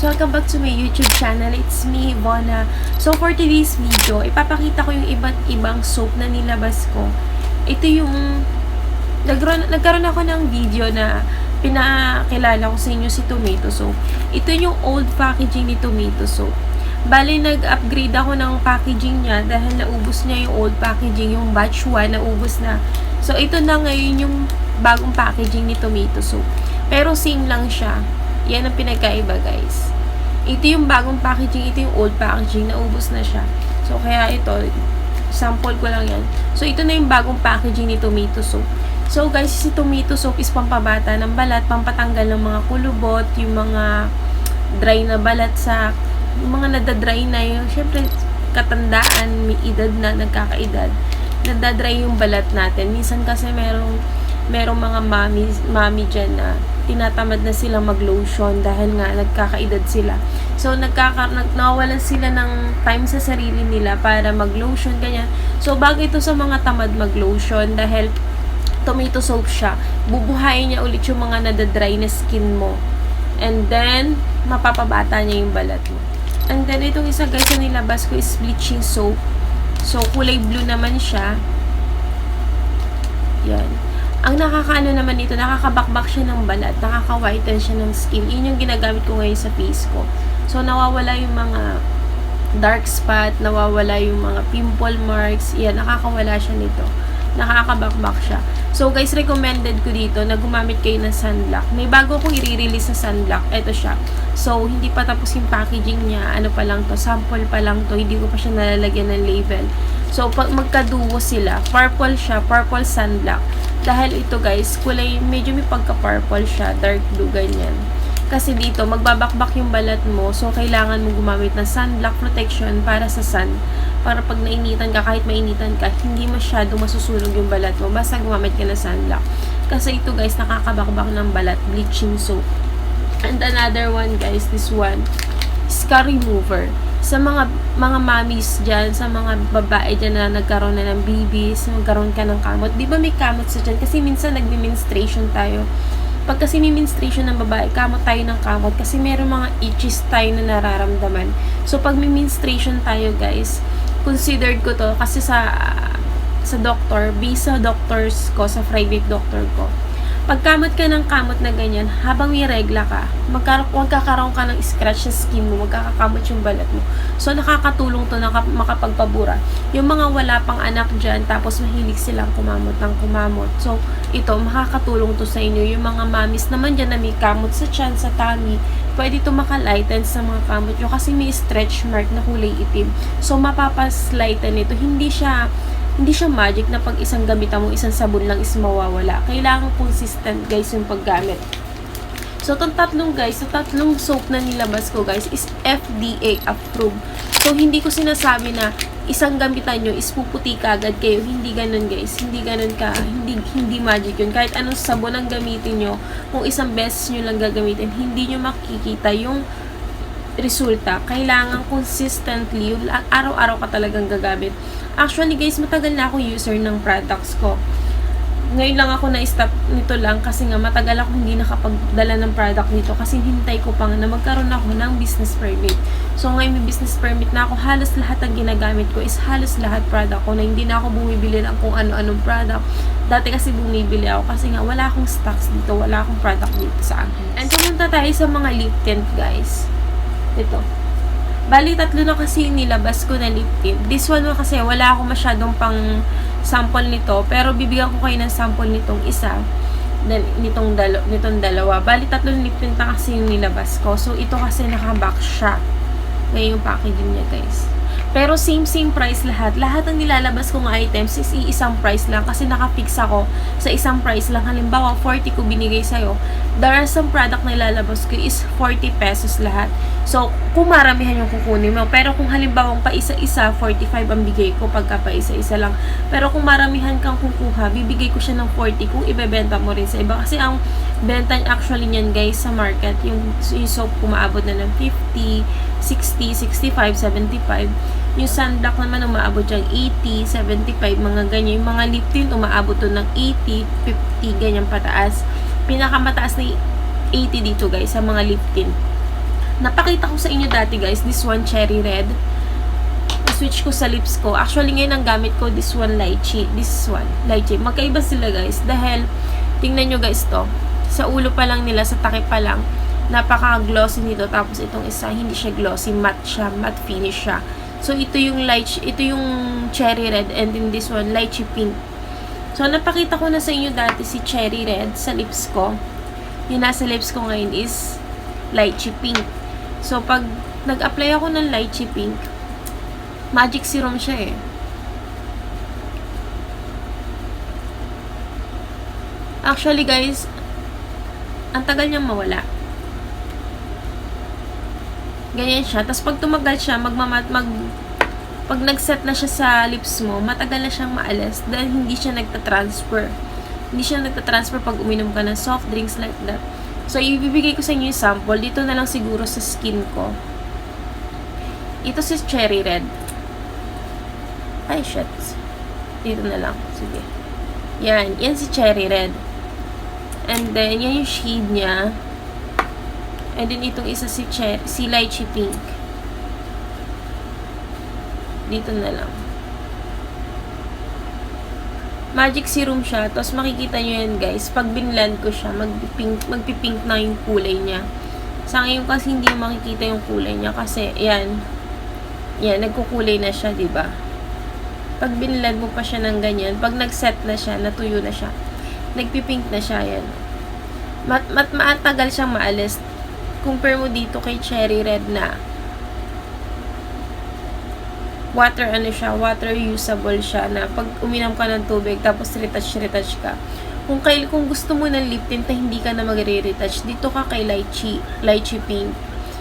guys! Welcome back to my YouTube channel. It's me, Ivona. So for today's video, ipapakita ko yung iba't ibang soap na nilabas ko. Ito yung nagkaroon ako ng video na pinakilala ko sa inyo si tomato soap. Ito yung old packaging ni tomato soap. Bali, nag-upgrade ako ng packaging niya dahil naubos niya yung old packaging, yung batch 1 naubos na. So ito na ngayon yung bagong packaging ni tomato soap. Pero same lang siya. Yan ang pinagkaiba, guys. Ito yung bagong packaging, ito yung old packaging, naubos na siya. So, kaya ito, sample ko lang yan. So, ito na yung bagong packaging ni tomato soap. So, guys, si tomato soap is pampabata ng balat, pampatanggal ng mga kulubot, yung mga dry na balat sa, yung mga nadadry na yung, syempre, katandaan, may edad na, nagkakaedad. Nadadry yung balat natin. Minsan kasi merong mga mami dyan na tinatamad na sila mag-lotion dahil nga nagkakaedad sila. So, nawawalan sila ng time sa sarili nila para mag-lotion, ganyan. So, bago ito sa mga tamad mag-lotion dahil tomato soap siya, bubuhayin niya ulit yung mga nadadry na skin mo. And then, mapapabata niya yung balat mo. And then, itong isa guys na nilabas ko is bleaching soap. So, kulay blue naman siya. Yan. Ang nakakaano naman dito, nakakabakbak siya ng balat, nakaka-whiten siya ng skin. Yun yung ginagamit ko ngayon sa face ko. So, nawawala yung mga dark spot, nawawala yung mga pimple marks. Yan, nakakawala siya nito. Nakakabakbak siya. So, guys, recommended ko dito na gumamit kayo ng sunblock. May bago akong i-release sa sunblock. Ito siya. So, hindi pa tapos yung packaging niya. Ano pa lang to, sample pa lang to. Hindi ko pa siya nalalagyan ng label. So, pag magkaduo sila, purple siya, purple sunblock. Dahil ito guys, kulay, medyo may pagka-purple siya, dark blue, ganyan. Kasi dito, magbabakbak yung balat mo, so kailangan mo gumamit ng sunblock protection para sa sun. Para pag nainitan ka, kahit mainitan ka, hindi masyado masusunog yung balat mo, basta gumamit ka ng sunblock. Kasi ito guys, nakakabakbak ng balat, bleaching soap. And another one guys, this one, scar remover. Sa mga mommies dyan, sa mga babae dyan na nagkaroon na ng babies, nagkaroon ka ng kamot. Di ba may kamot sa dyan? Kasi minsan nagmi-menstruation tayo. Pag kasi may menstruation ng babae, kamot tayo ng kamot. Kasi meron mga itches tayo na nararamdaman. So, pag may menstruation tayo, guys, considered ko to kasi sa doctor, based sa doctors ko, sa private doctor ko. Pagkamot ka ng kamot na ganyan, habang may regla ka, magkakaroon ka ng scratch sa skin mo, magkakakamot yung balat mo. So, nakakatulong to na makapagpabura. Yung mga wala pang anak dyan, tapos mahilig silang kumamot ng kumamot. So, ito, makakatulong to sa inyo. Yung mga mamis naman dyan na may kamot sa tiyan, sa tummy, pwede ito makalighten sa mga kamot nyo kasi may stretch mark na kulay itim. So, mapapaslighten ito. Hindi siya magic na pag isang gamitan mo, isang sabon lang is mawawala. Kailangan consistent guys yung paggamit. So, itong tatlong soap na nilabas ko guys is FDA approved. So, hindi ko sinasabi na isang gamitan nyo is puputi ka agad kayo. Hindi ganun guys. Hindi ganun ka. Hindi magic yun. Kahit anong sabon ang gamitin nyo, kung isang beses nyo lang gagamitin, hindi nyo makikita yung resulta. Kailangan consistently, araw-araw ka talagang gagamit. Actually guys, matagal na ako user ng products ko. Ngayon lang ako na-stop nito lang kasi nga matagal ako hindi nakapagdala ng product nito kasi hintay ko pa nga na magkaroon ako ng business permit. So ngayon may business permit na ako, halos lahat ang ginagamit ko is halos lahat product ko na hindi na ako bumibili ng kung ano-anong product. Dati kasi bumibili ako kasi nga wala akong stocks dito, wala akong product dito sa akin. And pumunta tayo sa mga lip tint guys. Ito. Bali, 3 na kasi nilabas ko na lip tint. This one mo kasi wala akong masyadong pang sample nito. Pero bibigyan ko kayo ng sample nitong isa. Then, nitong dalawa. Bali, 3 lip tint na kasi yung nilabas ko. So, ito kasi naka-box siya. Ngayon yung packaging niya guys. Pero same price lahat. Lahat ng nilalabas kong items is iisang price lang kasi nakafix ako sa isang price lang. Halimbawa, 40 ko binigay sa'yo. There are some product na nilalabas ko is 40 pesos lahat. So, kung maramihan yung kukunin mo. Pero kung halimbawa pa isa-isa, 45 ang bigay ko pagka pa isa-isa lang. Pero kung maramihan kang kukuha, bibigay ko siya ng 40 kung ibebenta mo rin sa iba. Kasi ang benta actually niyan guys sa market, yung soap kumaabot na ng 50, 60, 65, 75. Yung sunblock naman umaabot dyan 80, 75, mga ganyan. Yung mga lip tint umaabot to ng 80, 50, ganyan pataas. Pinakamataas na 80 dito guys sa mga lip tint. Napakita ko sa inyo dati guys, this one cherry red. Switch ko sa lips ko. Actually ngayon ang gamit ko this one lychee. This one lychee. Magkaiba sila guys dahil tingnan nyo guys to. Sa ulo pa lang nila, sa takip pa lang, napaka-glossy nito. Tapos itong isa hindi siya glossy, matte siya, matte finish siya. So ito yung lychee, ito yung cherry red, and then this one lychee pink. So napakita ko na sa inyo dati si cherry red sa lips ko. Yung nasa lips ko ngayon is lychee pink. So, pag nag-apply ako ng lychee pink, magic serum siya eh. Actually guys, ang tagal niyang mawala. Ganyan siya. Tapos pag tumagal siya, pag nag-set na siya sa lips mo, matagal na siyang maalis dahil hindi siya nagtatransfer. Hindi siya nagtatransfer pag uminom ka ng soft drinks like that. So, ibibigay ko sa inyo yung sample. Dito na lang siguro sa skin ko. Ito si cherry red. Ay, shit. Dito na lang. Sige. Yan. Yan si cherry red. And then, yan yung shade niya. And then, itong isa si lychee pink. Dito na lang. Magic serum siya. Tapos makikita nyo yan guys. Pag binlend ko siya, magpipink na yung kulay niya. Sa ngayon kasi hindi makikita yung kulay niya. Kasi yan. Yan, nagkukulay na siya, diba? Pag binlend mo pa siya ng ganyan, pag nag-set na siya, natuyo na siya, nagpipink na siya, yan. Matagal siyang maalis. Compare mo dito kay cherry red na water water usable siya na pag uminom ka ng tubig tapos retouch ka. Kung gusto mo ng lip tint na hindi ka na magre-retouch, dito ka kay lychee pink.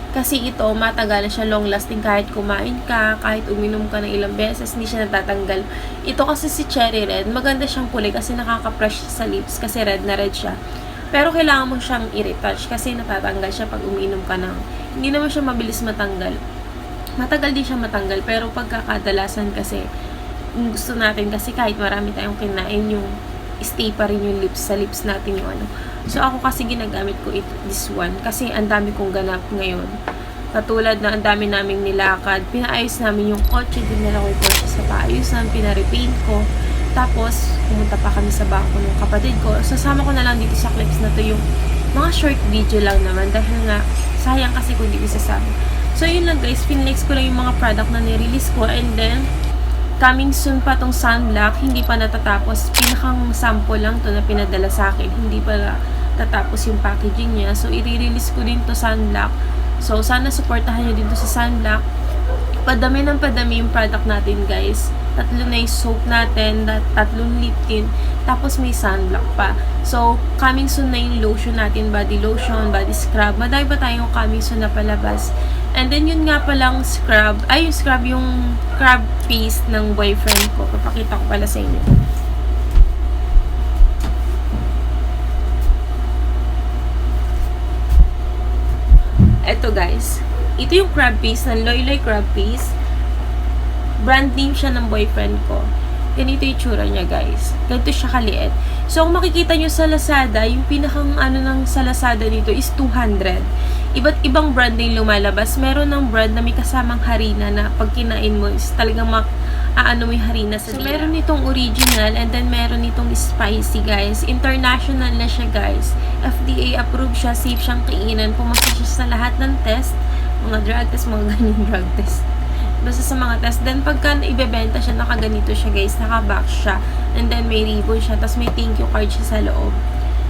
Kasi ito matagal siya, long lasting kahit kumain ka, kahit uminom ka ng ilang beses, hindi siya natatanggal. Ito kasi si cherry red, maganda siyang kulay kasi nakaka-fresh sa lips kasi red na red siya. Pero kailangan mo siyang i-retouch kasi natatanggal siya pag uminom ka ng. Hindi naman siya mabilis matanggal. Matagal din siya matanggal, pero pagkakadalasan kasi gusto natin kasi kahit marami tayong kinain, yung stay pa rin yung lips sa lips natin yung ano. So ako kasi ginagamit ko this one kasi ang dami kong ganap ngayon. Katulad na ang dami naming nilakad, pinaayos namin yung kotse, dinala ko yung kotse sa paayusan, pinarepaint ko. Tapos pumunta pa kami sa bangko ng kapatid ko. Sasama ko na lang dito sa clips na to yung mga short video lang naman dahil nga sayang kasi kung hindi ko sasama. So, yun lang guys. Finlex ko lang yung mga product na nirelease ko. And then, coming soon pa tong sunblock. Hindi pa natatapos. Pinakang sample lang to na pinadala sa akin. Hindi pa tatapos yung packaging niya. So, i-release ko din to sunblock. So, sana supportahan nyo din to sa sunblock. Padami ng padami yung product natin guys. 3 na yung soap natin, 3 lip tint, tapos may sunblock pa. So, coming soon na yung lotion natin, body lotion, body scrub. Madami pa tayong coming soon na palabas. And then, yun nga palang scrub, yung crab paste ng boyfriend ko. Papakita ko pala sa inyo. Eto guys, ito yung crab paste ng Loy Loy crab paste. Brand name siya ng boyfriend ko. Ganito yung tsura niya guys. Ganito siya kaliit. So kung makikita nyo sa Lazada, yung pinakang ng sa Lazada dito is 200. Iba't ibang brand din lumalabas. Meron ng brand na may kasamang harina na pag kinain mo is talagang mo yung harina sa dila. So meron itong original and then meron itong spicy guys. International na siya guys. FDA approved siya. Safe siyang kainan. Pumasa siya sa lahat ng test. Mga drug test, mga ganyan drug test. Basta sa mga test. Then, pagka ibebenta siya, nakaganito siya guys. Naka-box siya. And then, may ribbon siya. Tapos, may thank you card siya sa loob.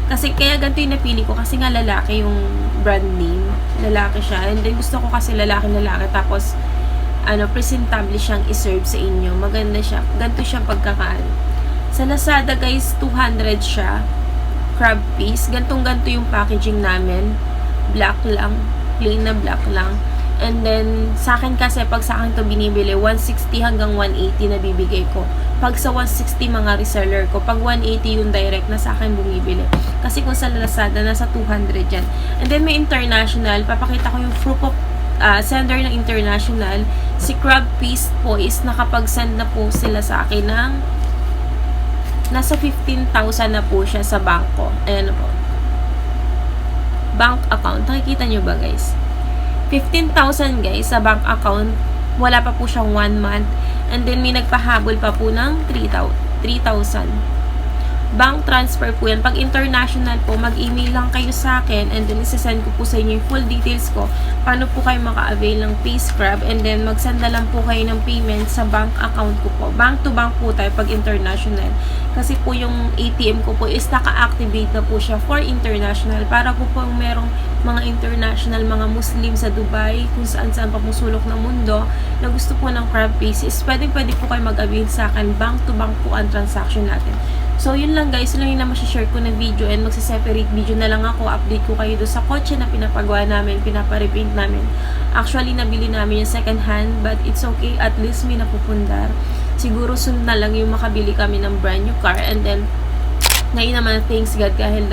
Kasi, kaya ganito yung napili ko. Kasi nga lalaki yung brand name. Lalaki siya. And then, gusto ko kasi lalaki. Tapos, presentable siyang iserve sa inyo. Maganda siya. Ganito siya pagkakaan. Sa Lazada guys, 200 siya. Crab piece. Gantong-ganto yung packaging namin. Black lang. Plain na black lang. And then, sa akin kasi, pag sa akin to binibili, 160 hanggang 180 na bibigay ko. Pag sa 160, mga reseller ko. Pag 180 yung direct na sa akin bumibili. Kasi kung sa Lazada, nasa 200 yan. And then, may international. Papakita ko yung proof of sender ng international. Si Crab Paste po is nakapag-send na po sila sa akin ng nasa 15,000 na po siya sa bangko. Ayan na po. Bank account. Nakikita nyo ba guys? 15,000 guys sa bank account. Wala pa po siyang 1 month. And then may nagpahabol pa po ng 3,000. Bank transfer po yan. Pag international po, mag-email lang kayo sa akin and then isasend ko po sa inyo yung full details ko. Paano po kayo maka-avail ng PayScrub and then magsenda lang po kayo ng payment sa bank account ko po. Bank to bank po tayo pag international. Kasi po yung ATM ko po is naka-activate na po siya for international. Para po po merong mga international, mga Muslim sa Dubai, kung saan-saan pa pong sulok ng mundo, na gusto po ng crab pieces, pwede po kayo mag-avail sa akin. Bank to bank po ang transaction natin. So, yun lang guys. Yun lang yung share ko na video and magsa-separate video na lang ako. Update ko kayo doon sa kotse na pinapagawa namin, pinaparepaint namin. Actually, nabili namin yung second hand but it's okay. At least may napupundar. Siguro soon na lang yung makabili kami ng brand new car and then ngayon naman, thanks God dahil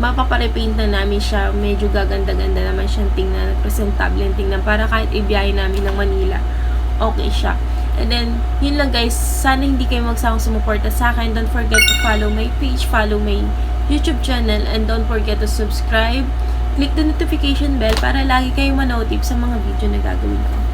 mapaparepaint na namin siya. Medyo gaganda-ganda naman siyang tingnan. Presentable yung tingnan para kahit ibiyahe namin ng Manila, okay siya. And then, yun lang guys. Sana hindi kayo magsawang sumuporta sa akin. Don't forget to follow my page, follow my YouTube channel, and don't forget to subscribe. Click the notification bell para lagi kayong manotif sa mga video na gagawin ko.